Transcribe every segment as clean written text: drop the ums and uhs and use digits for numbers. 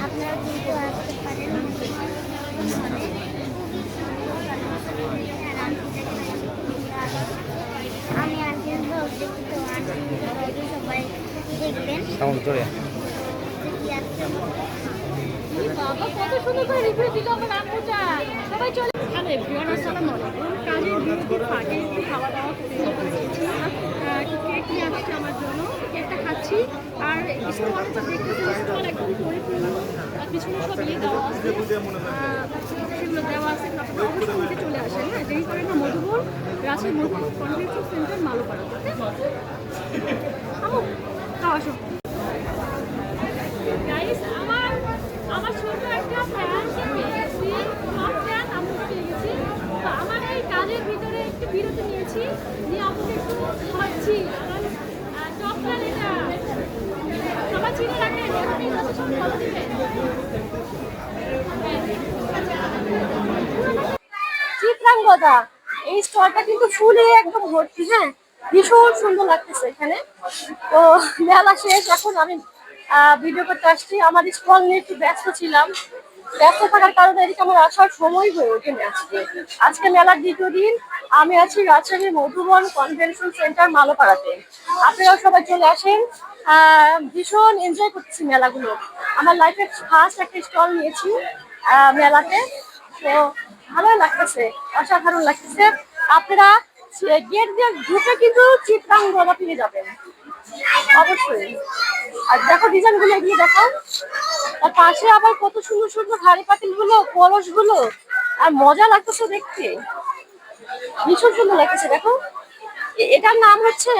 আপনারা কিন্তু আসতে পারেন। আমি আজকের ব্লগ দেখি তো আজকে সবাই দেখবেন। বাবা কত সুন্দর করে রিভিউ দিল আমার আম্মুটা। সবাই চলে হ্যালো এভরিওয়ান, আসসালামু আলাইকুম। কাজের বিরতির ফাঁকে একটু খাওয়া দাওয়া করে একটু কেক নিয়ে আসছে আমার জন্য। কেকটা খাচ্ছি আর স্টল তো দেখতেছি, স্টল একদম পরিপূর্ণ, পিছনে সব ইয়ে দেওয়া আছে, সেগুলো দেওয়া আছে। আপনারা অবশ্যই উঠে চলে আসেন, হ্যাঁ দেরি করে না। Madhuban Rajshahi Madhuban convention centre Malopara. আমু তাও আসো। গাইস আমার ছোট একটা ফ্যান পেয়েছি, সব ফ্যান আমি পেয়ে গেছি। তো আমার এই কাজের ভিতরে একটু বিরতি নিয়েছি, নিয়ে আপনাকে একটু খাচ্ছি। আমার চকলেট এটা সবাই চিনে রাখেন, এখানে সব ফলো দিবেন। চিত্রাঙ্গদা এই স্টলটা কিন্তু ফুলে একদম ভর্তি, হ্যাঁ ভীষণ সুন্দর লাগতেছে এখানে। তো মেলা শেষ, এখন আমি ভিডিও করতে আসছি। আমার স্টল নিয়ে একটু ব্যস্ত ছিলাম, ব্যস্ত থাকার কারণে এদিকে আমার আসার সময় হয়ে ওঠেনি। আজকে মেলার দ্বিতীয় দিন, আমি আছি রাজশাহী মধুবন কনভেনশন সেন্টার মালোপাড়াতে। আপনারাও সবাই চলে আসেন, ভীষণ এনজয় করতেছি মেলাগুলো। আমার লাইফের ফার্স্ট একটা স্টল নিয়েছি মেলাতে, তো ভালোই লাগতেছে, অসাধারণ লাগতেছে। আপনারা গেট দিয়ে ঢুকে কিন্তু চিত্রাঙ্গদা পেয়ে যাবেন অবশ্যই। আর দেখো ডিজাইন গুলো এগিয়ে দেখাও। আর পাশে আবার কত সুন্দর সুন্দর হাড়ি পাতিল গুলো, কলস গুলো, আর মজা লাগতেছে দেখতে, ভীষণ সুন্দর লাগতেছে। দেখো এটার নাম হচ্ছে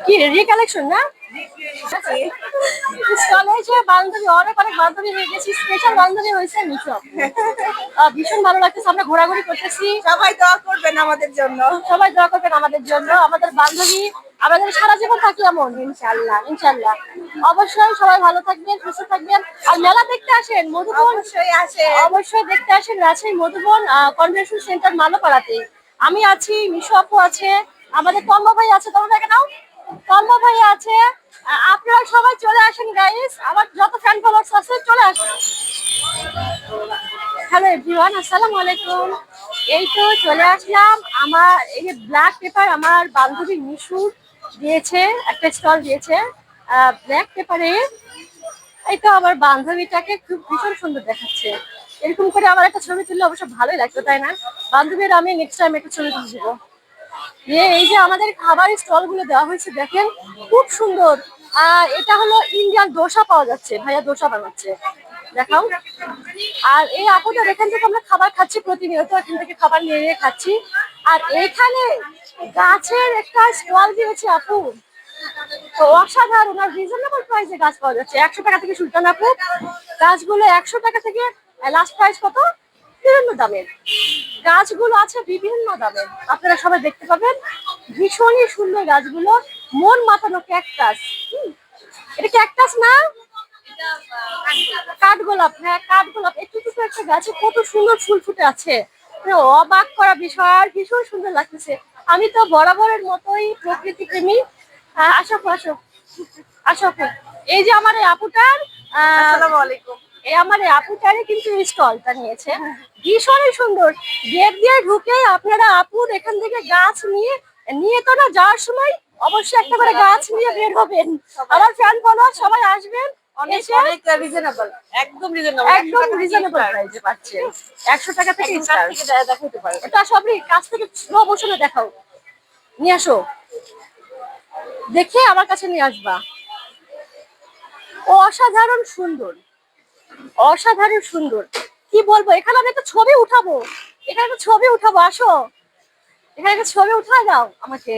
কি, রিকালেকশন না? বান্ধবী, অনেক অনেক বান্ধবী হয়ে গেছি, স্পেশাল বান্ধবী হয়েছে মিশো। ভীষণ ভালো লাগতেছে, আমরা ঘোরাঘুরি করতেছি। সবাই দোয়া করবেন আমাদের জন্য, সবাই দোয়া করবেন আমাদের জন্য, আমাদের বান্ধবী আমাদের সারা জীবন থাকি এমন, ইনশাআল্লাহ ইনশাআল্লাহ। অবশ্যই সবাই ভালো থাকবেন, সুস্থ থাকবেন। আর মেলা দেখতে আসেন মধুবন, অবশ্যই আসেন, অবশ্যই দেখতে আসেন রাজশাহী মধুবন কনভেনশন সেন্টার মালোপাড়াতে। আমি আছি, মিশু আপু আছে, আমাদের তন্ময় ভাই আছে, তন্ময় ভাইকে নাও, তন্ময় ভাই আছে। আপনারা সবাই চলে আসেন গাইস, আমার যত ফ্যান ফলোয়ার্স আছে চলে আসেন। হ্যালো এভরিওয়ান, আসসালামু আলাইকুম। এই তো চলে আসলাম, আমার এই যে ব্ল্যাক পেপার আমার বান্ধবী মিশু দিয়েছে, একটা স্টল দিয়েছে ব্ল্যাক পেপারে। এই তো আমার বান্ধবীটাকে খুব ভীষণ সুন্দর দেখাচ্ছে। এরকম করে আমার একটা ছবি তুললে অবশ্য ভালোই লাগতো, তাই না? বান্ধবীর আমি নেক্সট টাইম একটা ছবি তুলে দেবো। এই যে আমাদের খাবার স্টল গুলো দেওয়া হয়েছে দেখেন, খুব সুন্দর। এটা হলো ইন্ডিয়ান দোসা পাওয়া যাচ্ছে, ভাইয়া দোসা বানাচ্ছে, দেখাও। আর এই আপুটা এখান থেকে আমরা খাবার খাচ্ছি প্রতিনিয়ত, এখান থেকে খাবার নিয়ে নিয়ে খাচ্ছি। আর এইখানে গাছের একটা স্টল দিয়েছে আপু, তো অসাধারণ আর রিজনেবল প্রাইসে গাছ পাওয়া যাচ্ছে। 100 টাকা থেকে সুলতান আপু, গাছগুলো 100 টাকা থেকে লাস্ট প্রাইস কত, বিভিন্ন দামের গাছগুলো আছে, বিভিন্ন দামের। আপনারা সবাই দেখতে পাবেন, ভীষণই সুন্দর গাছগুলো, মন মাতানো ক্যাকটাস। এটা ক্যাকটাস না, কাঠগোলাপ, হ্যাঁ কাঠগোলাপ। একটু একটা গাছে কত সুন্দর ফুল ফুটে আছে, অবাক করা বিষয়, আর ভীষণ সুন্দর লাগতেছে। আমি তো বরাবরের মতোই প্রকৃতি প্রেমী। আসো আসো আসো। এই যে আমার এই আপুটার আসসালামু আলাইকুম, এই আমার এই আপুটারে কিন্তু স্টলটা নিয়েছে, ভীষণই সুন্দর। গেট দিয়ে ঢুকে আপনারা আপুর এখান থেকে গাছ নিয়ে নিয়ে তো না, যাওয়ার সময় অবশ্যই একটা করে গাছ নিয়ে বের হবেন। আমার ফ্যান ফলোয়ার সবাই আসবেন, অনেক রিজনেবল, একদম রিজনেবল প্রাইসে পাচ্ছেন। 100 টাকা থেকে স্টার্ট, দেখাইতে পারো। এটা সবই কাছ থেকে স্লো মোশনে দেখাও, নিয়ে আসো, দেখে আমার কাছে নিয়ে আসবা। অসাধারণ সুন্দর, অসাধারণ সুন্দর, কি বলবো। এখানে আমি একটা ছবি উঠাবো, এখানে একটা ছবি উঠাবো, আসো এখানে একটা ছবি উঠা দাও আমাকে।